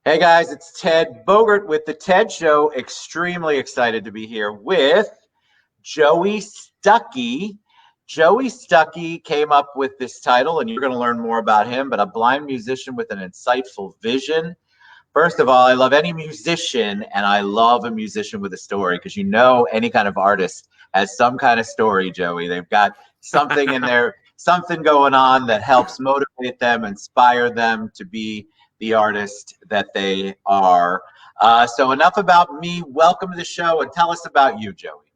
Hey guys, it's Ted Bogert with the Ted Show. Extremely excited to be here with Joey Stuckey. Joey Stuckey came up with this title, and you're going to learn more about him, but a blind musician with an insightful vision. First of all, I love any musician, and I love a musician with a story because any kind of artist has some kind of story, Joey. They've got something in there, something going on that helps motivate them, inspire them to be the artist that they are. So enough about me. Welcome to the show, and tell us about you, Joey.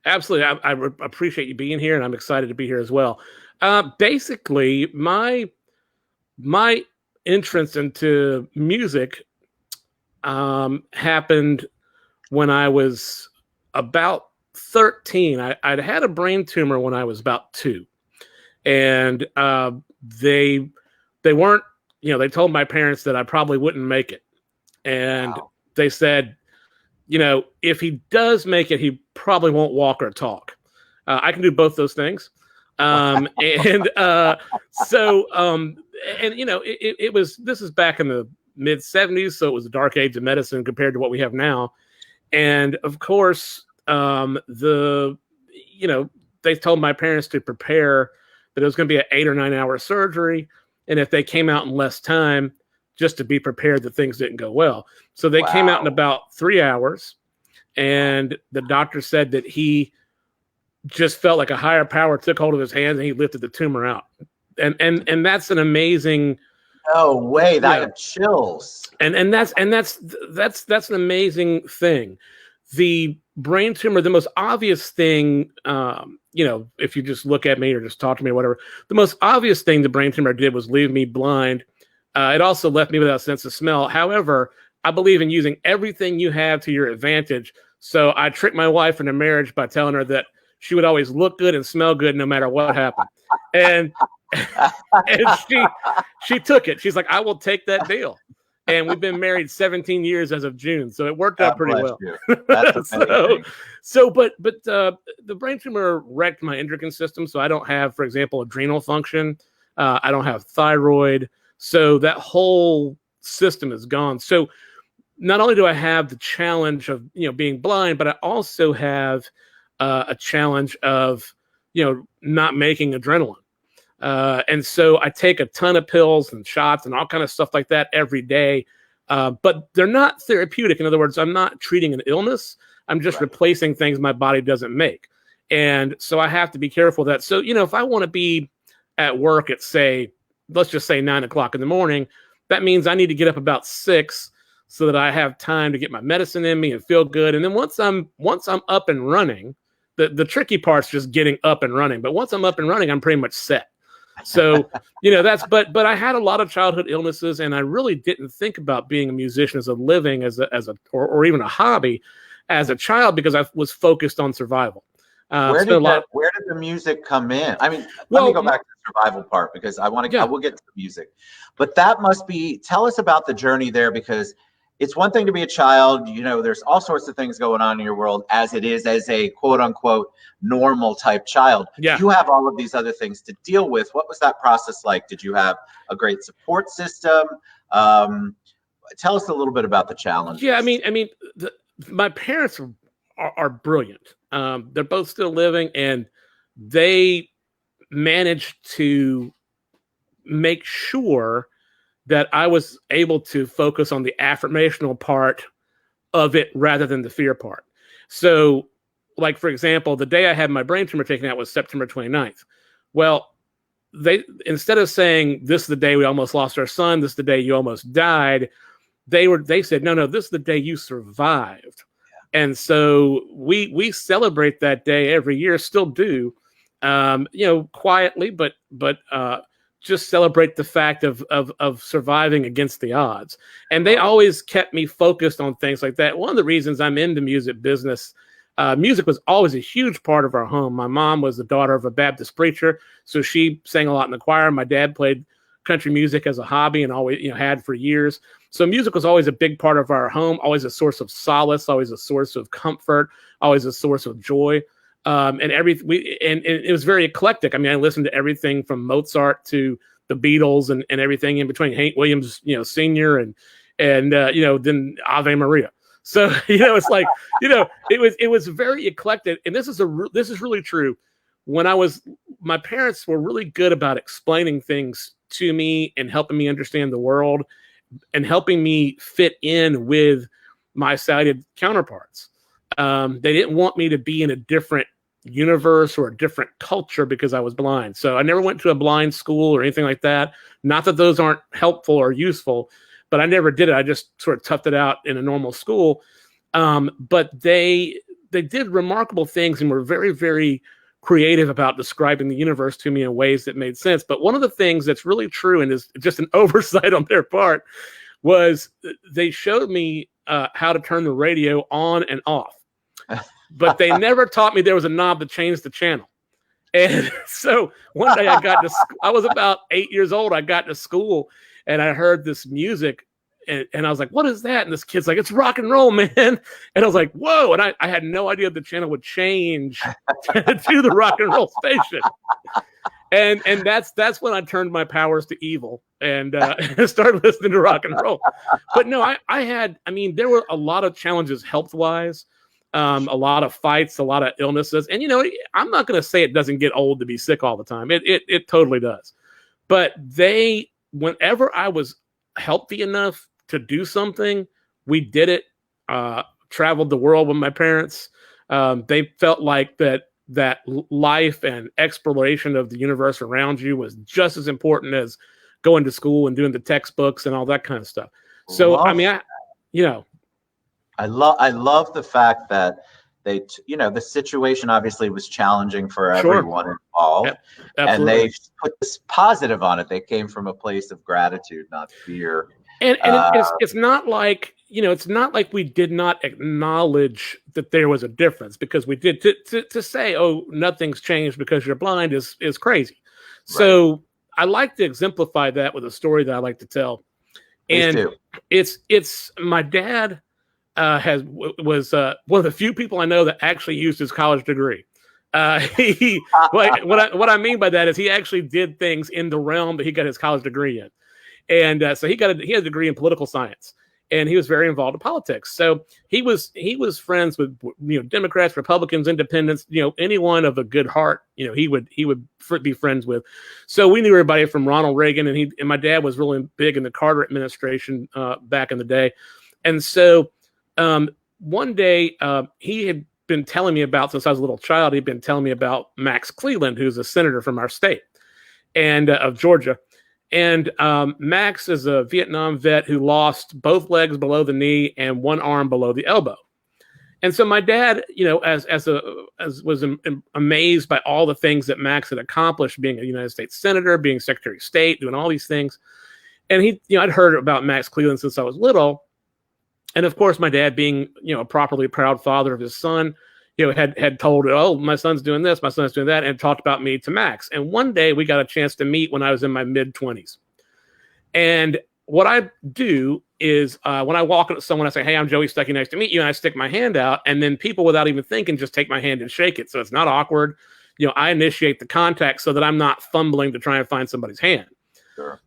Absolutely. I appreciate you being here, and I'm excited to be here as well. Basically, my entrance into music happened when I was about 13. I'd had a brain tumor when I was about 2, and they weren't. They told my parents that I probably wouldn't make it, and Wow. they said, if he does make it, he probably won't walk or talk. I can do both those things. And this is back in the mid 70s. So it was a dark age of medicine compared to what we have now. And of course, they told my parents to prepare that it was going to be an 8 or 9 hour surgery. And if they came out in less time, just to be prepared that things didn't go well. So they came out in about 3 hours, and the doctor said that he just felt like a higher power took hold of his hands and he lifted the tumor out. And that's an amazing. No way! I have chills. And that's an amazing thing. The brain tumor, the most obvious thing, if you just look at me or just talk to me or whatever, the most obvious thing the brain tumor did was leave me blind. It also left me without a sense of smell. However, I believe in using everything you have to your advantage. So I tricked my wife into marriage by telling her that she would always look good and smell good no matter what happened. And she took it. She's like, I will take that deal. And we've been married 17 years as of June. So it worked out pretty well. That's amazing. But the brain tumor wrecked my endocrine system. So I don't have, for example, adrenal function. I don't have thyroid. So that whole system is gone. So not only do I have the challenge of, being blind, but I also have a challenge of, not making adrenaline. And so I take a ton of pills and shots and all kind of stuff like that every day. But they're not therapeutic. In other words, I'm not treating an illness. I'm just replacing things my body doesn't make. And so I have to be careful of that. So, if I want to be at work at, let's just say 9 o'clock in the morning, that means I need to get up about 6 so that I have time to get my medicine in me and feel good. And then once I'm up and running, the tricky part's just getting up and running. But once I'm up and running, I'm pretty much set. So, but I had a lot of childhood illnesses, and I really didn't think about being a musician as a living, or even a hobby as a child, because I was focused on survival. Where did the music come in? I mean, let me go back to the survival part because I will get to the music. But that must be, tell us about the journey there, because it's one thing to be a child, there's all sorts of things going on in your world as it is as a quote unquote normal type child. Yeah. You have all of these other things to deal with. What was that process like? Did you have a great support system? Tell us a little bit about the challenge. Yeah, my parents are brilliant. They're both still living, and they managed to make sure that I was able to focus on the affirmational part of it rather than the fear part. So, like, for example, the day I had my brain tumor taken out was September 29th. Well, they, instead of saying, this is the day we almost lost our son, this is the day you almost died, they said, no, this is the day you survived. Yeah. And so we celebrate that day every year, still do, quietly, but just celebrate the fact of surviving against the odds. And they always kept me focused on things like that. One of the reasons I'm in the music business, music was always a huge part of our home. My mom was the daughter of a Baptist preacher, so she sang a lot in the choir. My dad played country music as a hobby and always, had for years. So music was always a big part of our home, always a source of solace, always a source of comfort, always a source of joy. And it was very eclectic. I listened to everything from Mozart to the Beatles and everything in between. Hank Williams, Senior, and then Ave Maria. So it's like it was very eclectic, and this is really true. My parents were really good about explaining things to me and helping me understand the world and helping me fit in with my sighted counterparts. They didn't want me to be in a different universe or a different culture because I was blind. So I never went to a blind school or anything like that. Not that those aren't helpful or useful, but I never did it. I just sort of toughed it out in a normal school. But they did remarkable things and were very, very creative about describing the universe to me in ways that made sense. But one of the things that's really true and is just an oversight on their part was they showed me how to turn the radio on and off. But they never taught me there was a knob to change the channel. And so one day I was about 8 years old. I got to school and I heard this music and I was like, what is that? And this kid's like, it's rock and roll, man. And I was like, whoa. And I had no idea the channel would change to the rock and roll station. And that's when I turned my powers to evil and started listening to rock and roll. But no, there were a lot of challenges health-wise. A lot of fights, a lot of illnesses. And, I'm not going to say it doesn't get old to be sick all the time. It totally does. But whenever I was healthy enough to do something, we did it, traveled the world with my parents. They felt like that life and exploration of the universe around you was just as important as going to school and doing the textbooks and all that kind of stuff. So, I love the fact that the situation obviously was challenging for everyone involved, and they put this positive on it. They came from a place of gratitude, not fear. And it's not like it's not like we did not acknowledge that there was a difference, because we did. To say, oh, nothing's changed because you're blind is crazy. Right. So I like to exemplify that with a story that I like to tell. And it's my dad. Was one of the few people I know that actually used his college degree. What I mean by that is he actually did things in the realm that he got his college degree in, and so he had a degree in political science, and he was very involved in politics. So he was friends with Democrats, Republicans, Independents, anyone of a good heart, he would be friends with. So we knew everybody from Ronald Reagan, and my dad was really big in the Carter administration back in the day, and so. One day, he had been telling me about, since I was a little child, he'd been telling me about Max Cleland, who's a senator from our state and of Georgia. And Max is a Vietnam vet who lost both legs below the knee and one arm below the elbow. And so my dad, as was amazed by all the things that Max had accomplished, being a United States senator, being Secretary of State, doing all these things. And I'd heard about Max Cleland since I was little. And of course, my dad, being a properly proud father of his son, had told, oh, my son's doing this, my son's doing that, and talked about me to Max. And one day we got a chance to meet when I was in my mid-20s. And what I do is when I walk up to someone, I say, hey, I'm Joey Stuckey, nice to meet you. And I stick my hand out, and then people, without even thinking, just take my hand and shake it. So it's not awkward. I initiate the contact so that I'm not fumbling to try and find somebody's hand. Sure.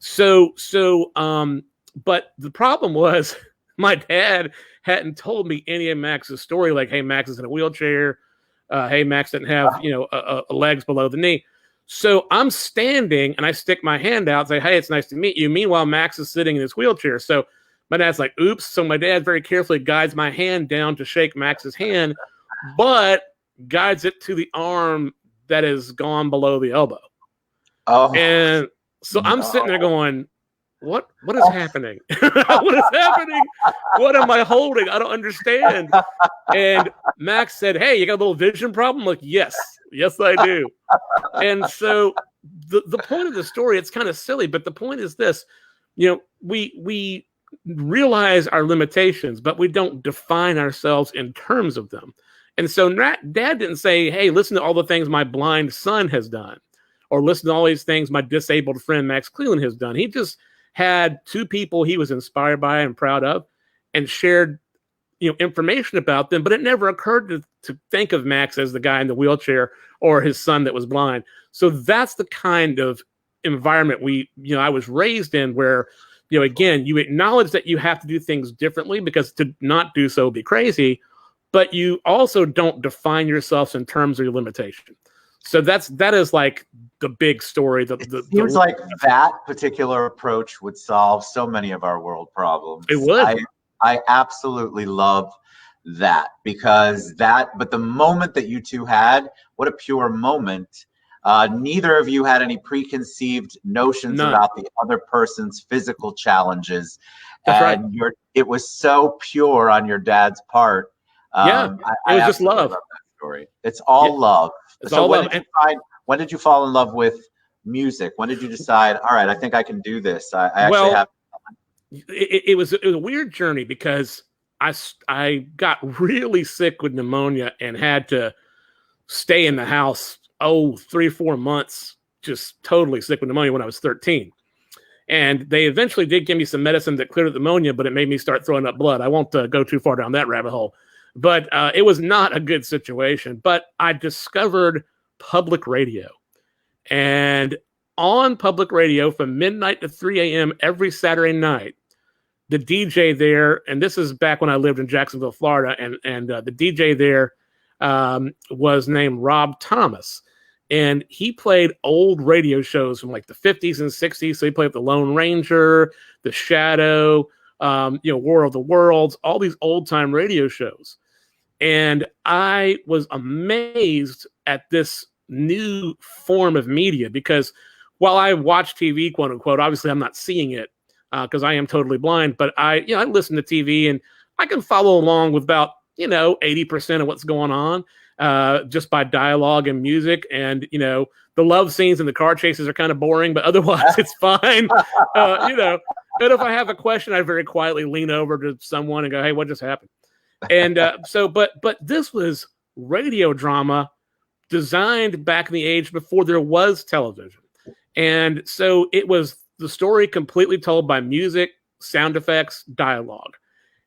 But the problem was, my dad hadn't told me any of Max's story, like, hey, Max is in a wheelchair. Hey, Max didn't have, legs below the knee. So I'm standing and I stick my hand out and say, hey, it's nice to meet you. Meanwhile, Max is sitting in his wheelchair. So my dad's like, oops. So my dad very carefully guides my hand down to shake Max's hand, but guides it to the arm that is gone below the elbow. Oh. And so I'm sitting there going, What is happening? What is happening? What am I holding? I don't understand. And Max said, hey, you got a little vision problem? I'm like, yes, I do. And so the point of the story, it's kind of silly, but the point is this, we realize our limitations, but we don't define ourselves in terms of them. And so Dad didn't say, hey, listen to all the things my blind son has done, or listen to all these things my disabled friend Max Cleland has done. He just had two people he was inspired by and proud of, and shared, information about them. But it never occurred to think of Max as the guy in the wheelchair or his son that was blind. So that's the kind of environment I was raised in, where again, you acknowledge that you have to do things differently, because to not do so would be crazy, but you also don't define yourself in terms of your limitation. So that is like the big story. It seems like that particular approach would solve so many of our world problems. It would. I absolutely love that, because but the moment that you two had, what a pure moment. Neither of you had any preconceived notions about the other person's physical challenges. That's and right. It was so pure on your dad's part. It was just love. Love that story. It's all love. It's all love. When did you fall in love with music? When did you decide, all right, I think I can do this? I actually have. It was a weird journey, because I got really sick with pneumonia and had to stay in the house 3-4 months, just totally sick with pneumonia when I was 13. And they eventually did give me some medicine that cleared the pneumonia, but it made me start throwing up blood. I won't go too far down that rabbit hole. But it was not a good situation. But I discovered public radio. And on public radio from midnight to 3 a.m. every Saturday night, the DJ there, and this is back when I lived in Jacksonville, Florida, and the DJ there was named Rob Thomas. And he played old radio shows from like the 50s and 60s. So he played The Lone Ranger, The Shadow, War of the Worlds, all these old time radio shows. And I was amazed at this new form of media, because while I watch TV, quote unquote, obviously I'm not seeing it because I am totally blind, but I listen to TV and I can follow along with about 80% of what's going on. Just by dialogue and music, and the love scenes and the car chases are kind of boring, but otherwise it's fine. And if I have a question, I very quietly lean over to someone and go, "Hey, what just happened?" And but this was radio drama designed back in the age before there was television, and so it was the story completely told by music, sound effects, dialogue,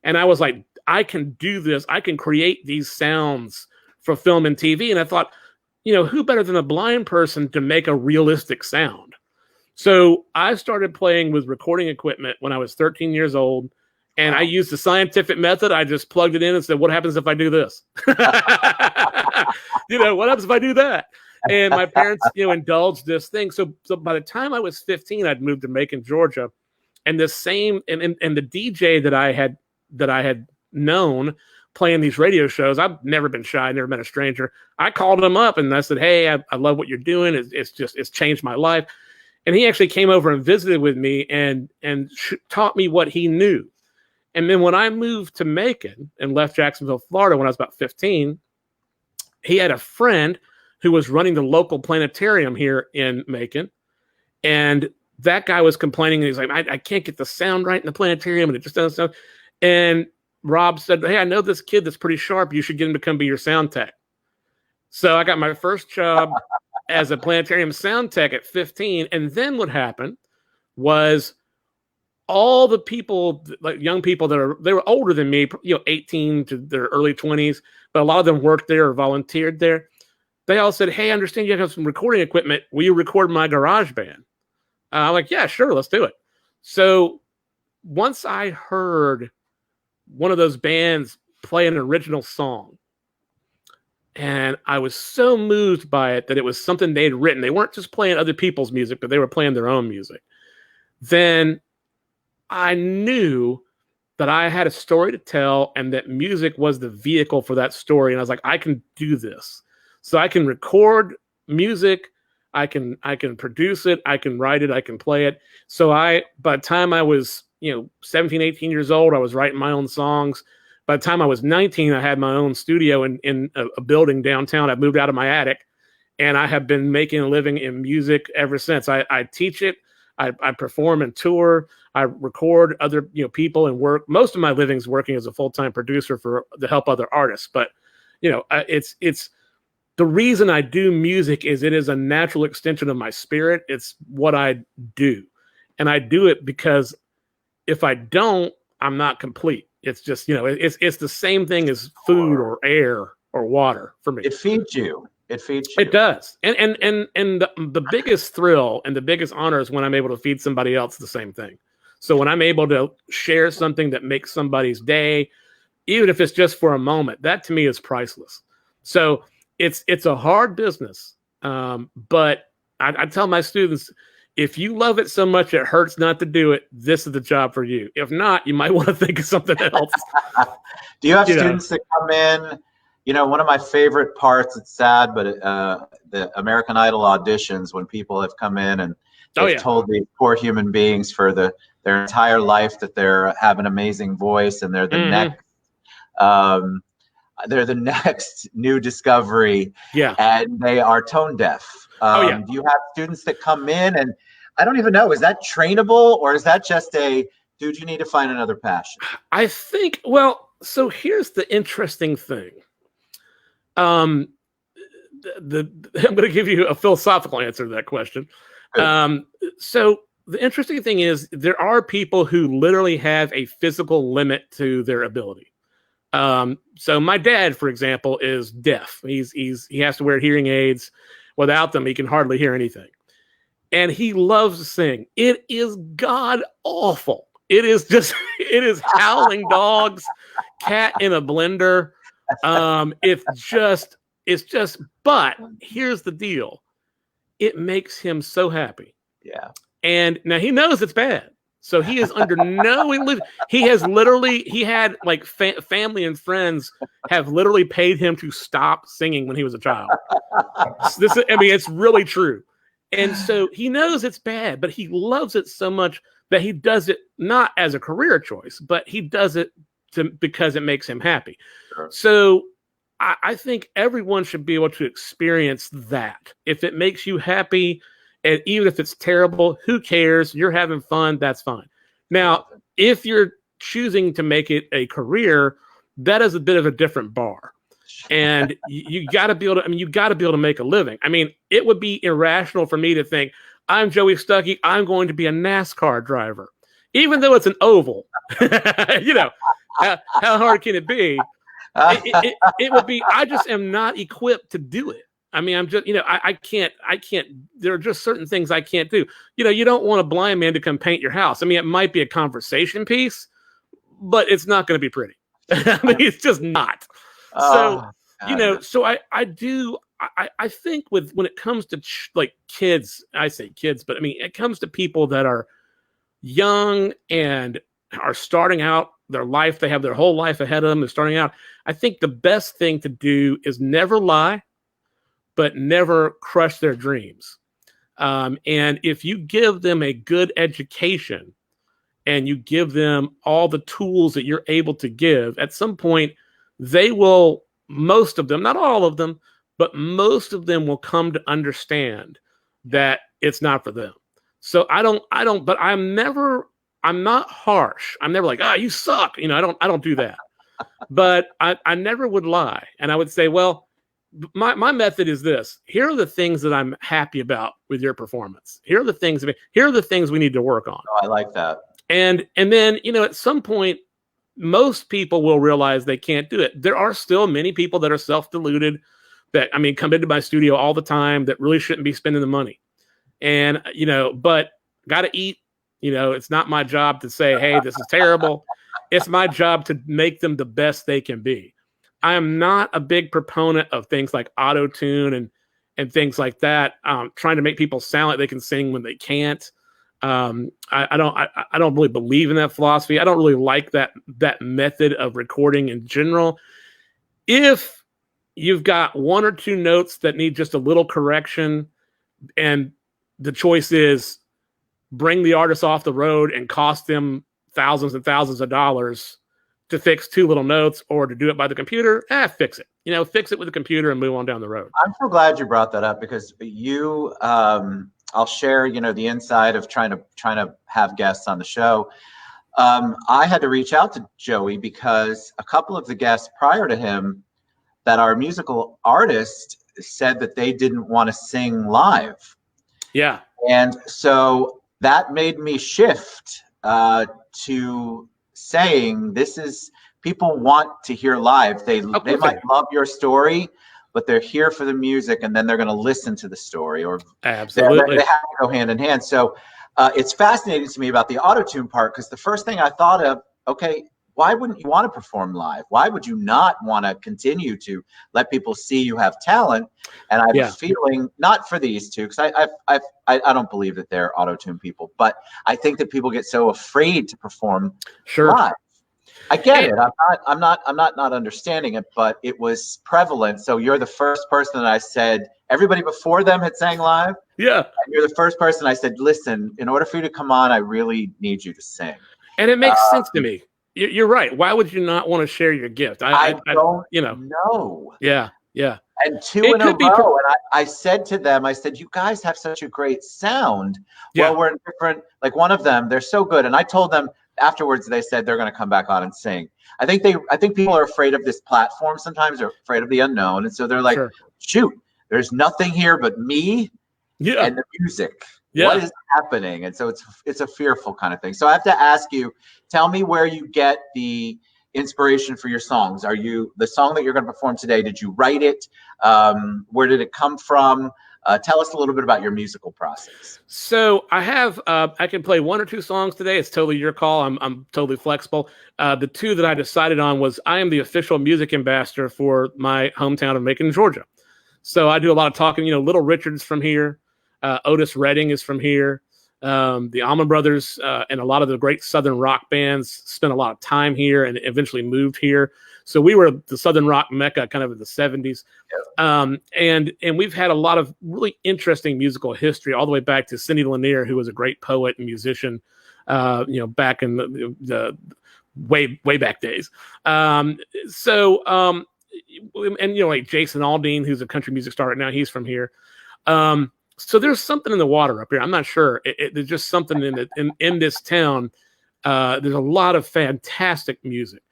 and I was like, I can do this. I can create these sounds for film and TV. And I thought, who better than a blind person to make a realistic sound? So I started playing with recording equipment when I was 13 years old. And I used the scientific method. I just plugged it in and said, what happens if I do this? What happens if I do that? And my parents, indulged this thing. So by the time I was 15, I'd moved to Macon, Georgia. And the same, and the DJ that I had known playing these radio shows, I've never been shy, never been a stranger. I called him up and I said, "Hey, I love what you're doing. It's changed my life." And he actually came over and visited with me and taught me what he knew. And then when I moved to Macon and left Jacksonville, Florida, when I was about 15, he had a friend who was running the local planetarium here in Macon. And that guy was complaining. And he's like, I can't get the sound right in the planetarium, and it just doesn't sound. And Rob said, "Hey, I know this kid that's pretty sharp. You should get him to come be your sound tech." So I got my first job as a planetarium sound tech at 15. And then what happened was all the people, like young people they were older than me, 18 to their early 20s, but a lot of them worked there or volunteered there. They all said, "Hey, I understand you have some recording equipment. Will you record my garage band?" I'm like, "Yeah, sure. Let's do it." So once I heard one of those bands play an original song, and I was so moved by it that it was something they'd written. They weren't just playing other people's music, but they were playing their own music. Then I knew that I had a story to tell and that music was the vehicle for that story. And I was like, I can do this. So I can record music. I can produce it. I can write it. I can play it. So by the time I was 17, 18 years old, I was writing my own songs. By the time I was 19, I had my own studio in a building downtown. I moved out of my attic, and I have been making a living in music ever since. I teach it. I perform and tour. I record other people and work. Most of my living's working as a full-time producer to help other artists. But it's the reason I do music is it is a natural extension of my spirit. It's what I do, and I do it because if I don't, I'm not complete. It's just, it's the same thing as food or air or water for me. It feeds you. It does. And the biggest thrill and the biggest honor is when I'm able to feed somebody else the same thing. So when I'm able to share something that makes somebody's day, even if it's just for a moment, that to me is priceless. So it's a hard business, but I tell my students, if you love it so much it hurts not to do it, this is the job for you. If not, you might want to think of something else. Do you have students that come in? One of my favorite parts, it's sad, but the American Idol auditions, when people have come in and they've told these poor human beings for their entire life that have an amazing voice and they're the next new discovery, and they are tone deaf. Do you have students that come in, and I don't even know, is that trainable, or is that just dude, you need to find another passion? I think, well, so here's the interesting thing. I'm going to give you a philosophical answer to that question. So the interesting thing is there are people who literally have a physical limit to their ability. So my dad, for example, is deaf. He has to wear hearing aids. Without them, he can hardly hear anything. And he loves to sing. It is god awful. It is howling dogs, cat in a blender. It's just, but here's the deal. It makes him so happy. Yeah. And now he knows it's bad. So he is under no illusion. He had like family and friends have literally paid him to stop singing when he was a child. It's really true. And so he knows it's bad, but he loves it so much that he does it not as a career choice, but he does it because it makes him happy. Sure. So I think everyone should be able to experience that. If it makes you happy, and even if it's terrible, who cares? You're having fun. That's fine. Now, if you're choosing to make it a career, that is a bit of a different bar. And you got to be able to, you got to be able to make a living. It would be irrational for me to think, I'm Joey Stuckey, I'm going to be a NASCAR driver. Even though it's an oval, how hard can it be? It would be, I just am not equipped to do it. I'm just, I can't, there are just certain things I can't do. You don't want a blind man to come paint your house. it might be a conversation piece, but it's not going to be pretty. It's just not. So I think when it comes to like kids, I say kids, but it comes to people that are young and are starting out their life. They have their whole life ahead of them. They're starting out. I think the best thing to do is never lie, but never crush their dreams. And if you give them a good education and you give them all the tools that you're able to give, at some point, they will, most of them, not all of them, but most of them will come to understand that it's not for them. So but I'm not harsh. I'm never like, you suck. I don't do that. But I never would lie. And I would say, well, my method is this. Here are the things that I'm happy about with your performance. Here are the things we need to work on. Oh, I like that. And then, at some point, most people will realize they can't do it. There are still many people that are self-deluded that, come into my studio all the time that really shouldn't be spending the money. And, but got to eat. It's not my job to say, hey, this is terrible. It's my job to make them the best they can be. I am not a big proponent of things like auto-tune and things like that, trying to make people sound like they can sing when they can't. I don't really believe in that philosophy. I don't really like that method of recording in general. If you've got one or two notes that need just a little correction, and the choice is bring the artist off the road and cost them thousands and thousands of dollars to fix two little notes, or to do it by the computer, fix it. Fix it with the computer and move on down the road. I'm so glad you brought that up, because I'll share, the inside of trying to have guests on the show. I had to reach out to Joey because a couple of the guests prior to him that are musical artists said that they didn't want to sing live. Yeah. And so that made me shift to saying people want to hear live. They might love your story, but they're here for the music, and then they're going to listen to the story, or absolutely they have to go hand in hand. So it's fascinating to me about the auto-tune part, because the first thing I thought of, okay, why wouldn't you want to perform live? Why would you not want to continue to let people see you have talent? And I have a feeling, not for these two, because I don't believe that they're auto-tune people, but I think that people get so afraid to perform live. I get it. I'm not understanding it, but it was prevalent. So you're the first person that I said, everybody before them had sang live. Yeah. And you're the first person I said, listen, in order for you to come on, I really need you to sing. And it makes sense to me. You're right. Why would you not want to share your gift? I don't know. Yeah. And two in a row. And I said to them, I said, you guys have such a great sound. Yeah. Well, we're in different, like one of them, they're so good. And I told them afterwards, they said they're going to come back on and sing. I think people are afraid of this platform sometimes. They're afraid of the unknown. And so they're like, shoot, there's nothing here but me and the music. Yeah. What is happening? And so it's a fearful kind of thing. So I have to ask you, tell me where you get the inspiration for your songs. Are you, the song that you're going to perform today, did you write it? Where did it come from? Tell us a little bit about your musical process. So I have, I can play one or two songs today. It's totally your call. I'm totally flexible. The two that I decided on was, I am the official music ambassador for my hometown of Macon, Georgia. So I do a lot of talking. Little Richard's from here. Otis Redding is from here. The Allman Brothers and a lot of the great Southern rock bands spent a lot of time here and eventually moved here. So we were the Southern rock mecca kind of in the 70s. And we've had a lot of really interesting musical history all the way back to Cindy Lanier, who was a great poet and musician, back in the way back days. And like Jason Aldean, who's a country music star right now, he's from here. So there's something in the water up here. I'm not sure. There's just something in this town. There's a lot of fantastic music.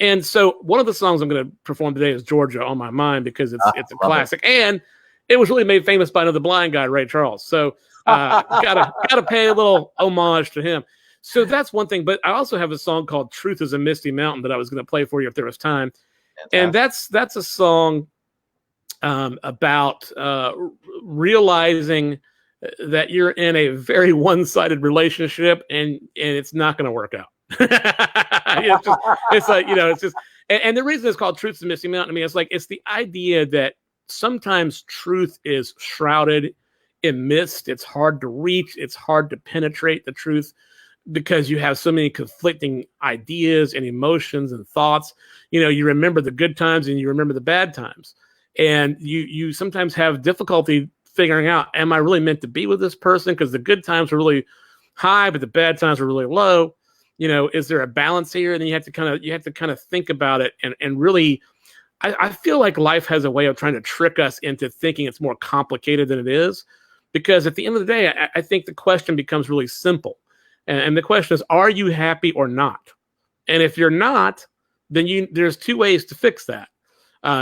And so one of the songs I'm going to perform today is Georgia on My Mind, because it's a classic. And it was really made famous by another blind guy, Ray Charles. So gotta pay a little homage to him. So that's one thing. But I also have a song called Truth is a Misty Mountain that I was going to play for you if there was time. Fantastic. And that's a song about realizing that you're in a very one-sided relationship and it's not going to work out. It's like, it's just, and the reason it's called Truth is a Misty Mountain to me, it's the idea that sometimes truth is shrouded in mist. It's hard to reach. It's hard to penetrate the truth because you have so many conflicting ideas and emotions and thoughts. You remember the good times and you remember the bad times. And you sometimes have difficulty figuring out, am I really meant to be with this person? Because the good times are really high, but the bad times are really low. Is there a balance here? And then you have to kind of think about it and really, I feel like life has a way of trying to trick us into thinking it's more complicated than it is. Because at the end of the day, I think the question becomes really simple. And the question is, are you happy or not? And if you're not, then there's two ways to fix that.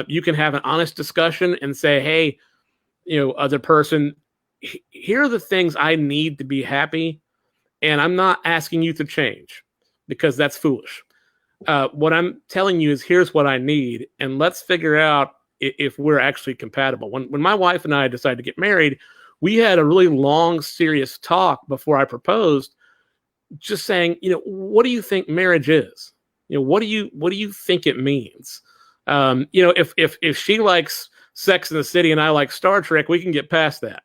You can have an honest discussion and say, hey, other person, here are the things I need to be happy. And I'm not asking you to change because that's foolish. What I'm telling you is here's what I need. And let's figure out if we're actually compatible. When my wife and I decided to get married, we had a really long, serious talk before I proposed, just saying, what do you think marriage is? What do you think it means? If she likes Sex in the City and I like Star Trek, we can get past that.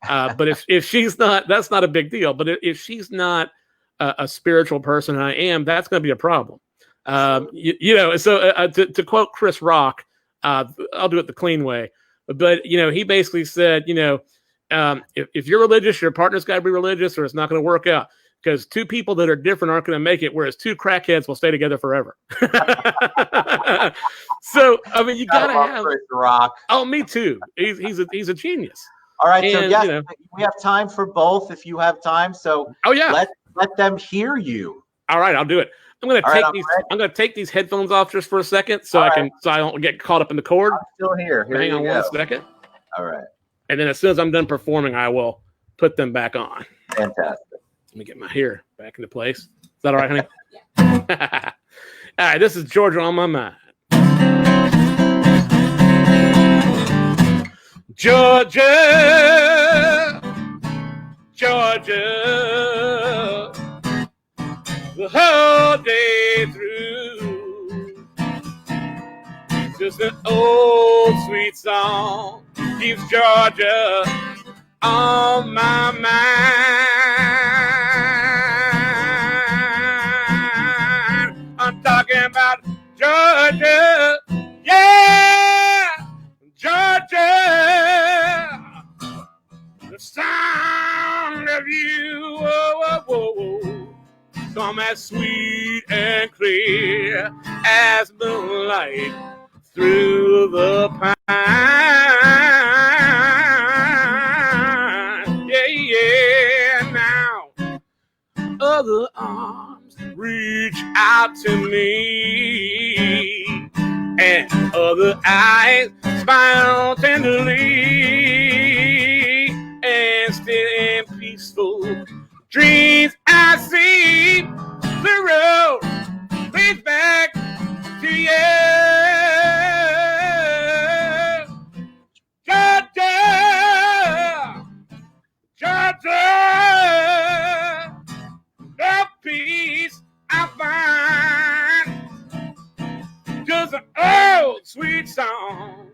But if she's not, that's not a big deal. But if she's not a spiritual person, and I am, that's going to be a problem. So to quote Chris Rock, I'll do it the clean way. But he basically said, if you're religious, your partner's got to be religious, or it's not going to work out. Because two people that are different aren't going to make it, whereas two crackheads will stay together forever. So, I mean, you got to have Chris Rock. Oh, me too. He's a genius. All right, so yes, we have time for both if you have time. So, let them hear you. All right, I'll do it. I'm going to take these headphones off just for a second, so I don't get caught up in the cord. I'm still here. Hang on one second. All right. And then as soon as I'm done performing, I will put them back on. Fantastic. Let me get my hair back into place. Is that all right, honey? Yeah. All right, this is Georgia on My Mind. Georgia, Georgia, the whole day through. Just an old sweet song keeps Georgia on my mind. I'm talking about Georgia, yeah, Georgia. The sound of you, whoa, whoa, whoa, come as sweet and clear as moonlight through the pine. Yeah, yeah, now other arms reach out to me, and other eyes smile tenderly, and still in peaceful dreams I see the road leads back to you. Georgia, Georgia, the peace I find. Just an old sweet song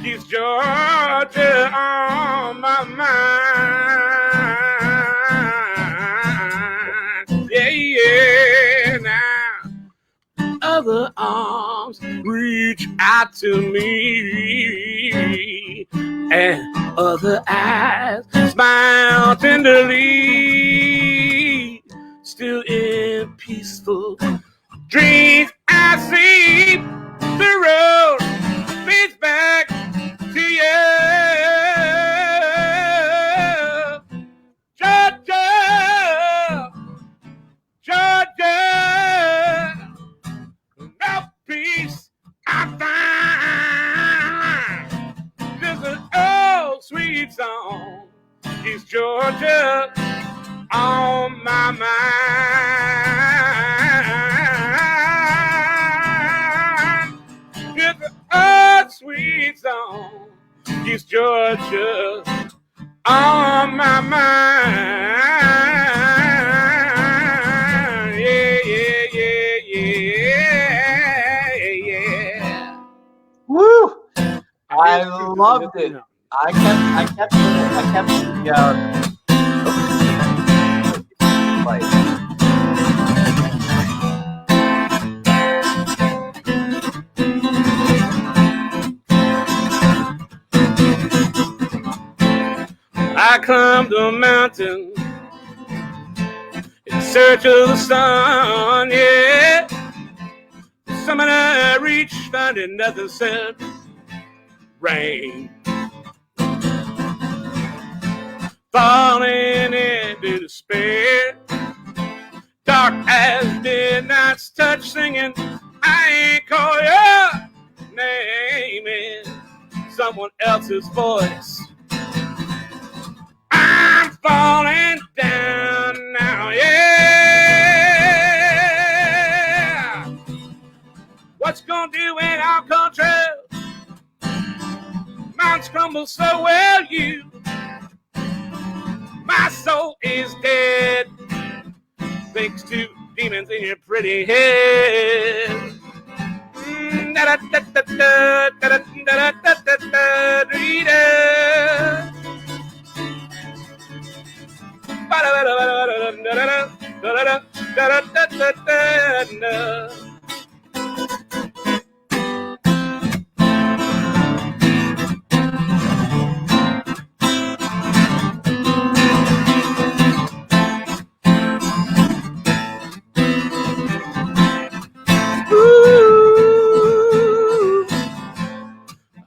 keeps Georgia on my mind. Yeah, yeah, now other arms reach out to me, and other eyes smile tenderly. Still in peaceful dreams I see the road leads back to you. Georgia, Georgia, no peace I find. Just an old sweet song keeps Georgia on my mind. Just an old sweet song keeps Georgia on my mind. Yeah, yeah, yeah, yeah. Woo! I loved it. I kept like. I climbed a mountain in search of the sun, yeah. The summit I reached, finding nothing except rain. Falling into despair, dark as midnight's touch, singing, I ain't call your name in someone else's voice. I'm falling down now, yeah. What's gonna do when our country mountains crumble so well, you? My soul is dead, thanks to demons in your pretty head.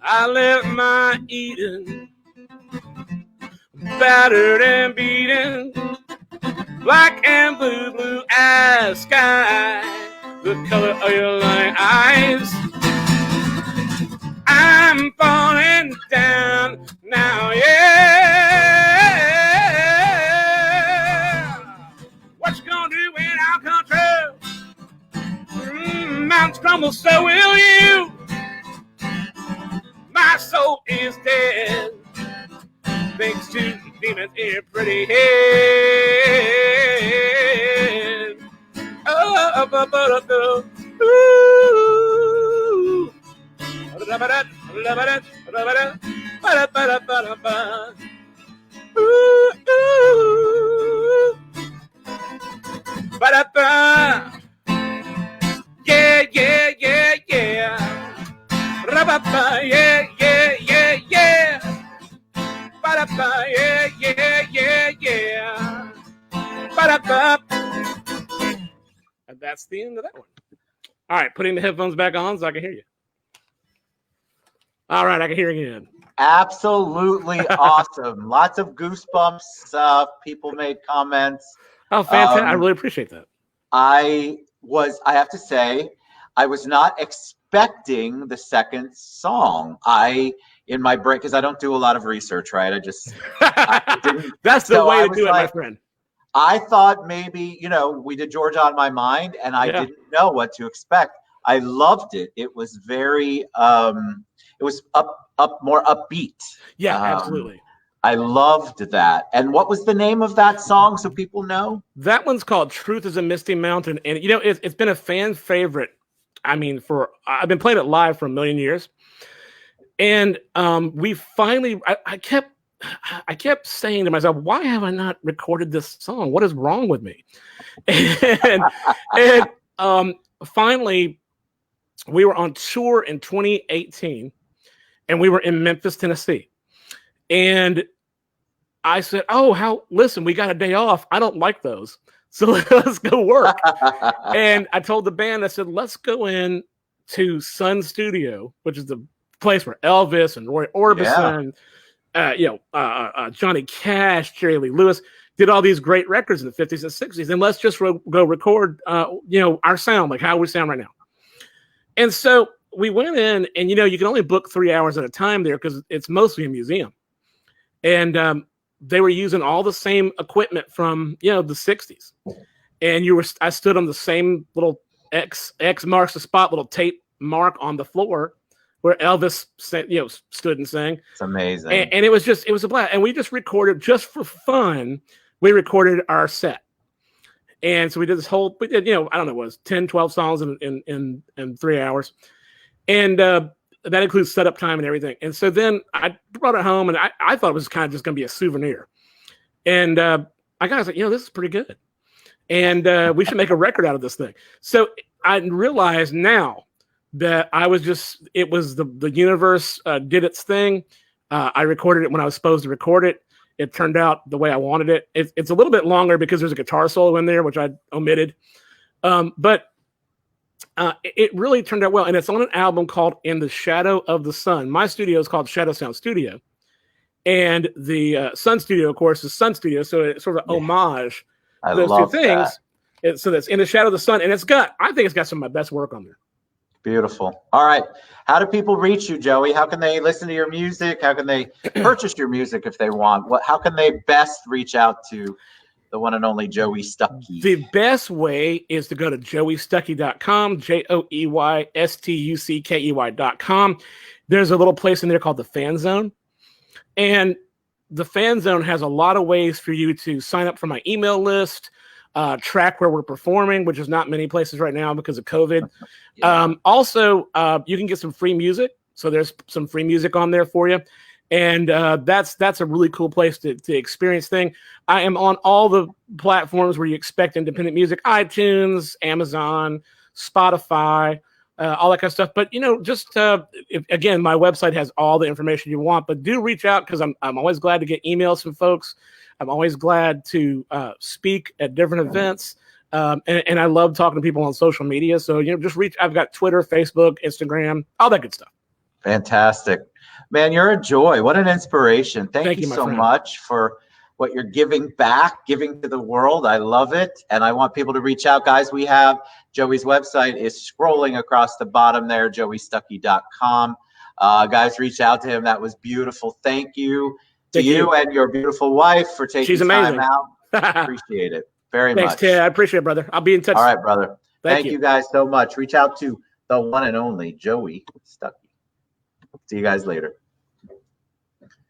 I left my Eden battered and beaten, black and blue, blue as sky, the color of your lying eyes. I'm falling down now, yeah. What you gonna do in our country? Mountains crumble, so will you. My soul is dead, thanks to demons in your pretty head. Oh, yeah, yeah, yeah, yeah. Yeah, yeah, yeah, yeah. Yeah, yeah, yeah, yeah. And that's the end of that one. All right, putting the headphones back on so I can hear you. All right, I can hear you again. Absolutely awesome. Lots of goosebumps. People made comments. Oh, fantastic. I really appreciate that. I have to say, I was not expecting the second song. In my break, because I don't do a lot of research, right? I didn't. That's the way to do it, my friend. I thought maybe, we did Georgia on My Mind, and I didn't know what to expect. I loved it. It was very, it was more upbeat. Yeah, absolutely. I loved that. And what was the name of that song so people know? That one's called Truth is a Misty Mountain. And, it's been a fan favorite. I mean, I've been playing it live for a million years. And we finally, I kept saying to myself, why have I not recorded this song? What is wrong with me? And finally, we were on tour in 2018, and we were in Memphis, Tennessee. And I said, listen, we got a day off. I don't like those. So let's go work. And I told the band, I said, let's go in to Sun Studio, which is the place where Elvis and Roy Orbison, Johnny Cash, Jerry Lee Lewis did all these great records in the 50s and 60s. And let's just go record, our sound, like how we sound right now. And so we went in, and, you can only book 3 hours at a time there because it's mostly a museum. And they were using all the same equipment from, the 60s. And I stood on the same little X marks the spot, little tape mark on the floor where Elvis, stood and sang. It's amazing. And it was a blast. And we just recorded, just for fun, we recorded our set. And so we did this whole, I don't know, it was 10, 12 songs in 3 hours. And that includes setup time and everything. And so then I brought it home, and I thought it was kind of just going to be a souvenir. And I was like, this is pretty good. And we should make a record out of this thing. So I realized now that it was the universe did its thing. I recorded it when I was supposed to record it. It turned out the way I wanted it. It's a little bit longer because there's a guitar solo in there, which I omitted. But it really turned out well. And it's on an album called In the Shadow of the Sun. My studio is called Shadow Sound Studio. And the Sun Studio, of course, is Sun Studio. So it's sort of an homage to those two things. So that's In the Shadow of the Sun. And I think it's got some of my best work on there. Beautiful. All right. How do people reach you, Joey? How can they listen to your music? How can they purchase your music if they want? How can they best reach out to the one and only Joey Stuckey? The best way is to go to joeystuckey.com, JoeyStuckey.com. There's a little place in there called the Fan Zone. And the Fan Zone has a lot of ways for you to sign up for my email list, track where we're performing, which is not many places right now because of COVID. Yeah. Also, you can get some free music. So there's some free music on there for you. And that's a really cool place to experience things. I am on all the platforms where you expect independent music: iTunes, Amazon, Spotify, all that kind of stuff. But again, my website has all the information you want. But do reach out, because I'm always glad to get emails from folks. I'm always glad to speak at different events. And I love talking to people on social media. So just reach. I've got Twitter, Facebook, Instagram, all that good stuff. Fantastic. Man, you're a joy. What an inspiration. Thank you so much for what you're giving back, giving to the world. I love it. And I want people to reach out. Guys, we have Joey's website is scrolling across the bottom there, joeystuckey.com. Guys, reach out to him. That was beautiful. Thank you to you and your beautiful wife for taking time out. Appreciate it very much. Thanks, Ted. I appreciate it, brother. I'll be in touch. All right, brother. Thank you guys so much. Reach out to the one and only Joey Stuckey. See you guys later.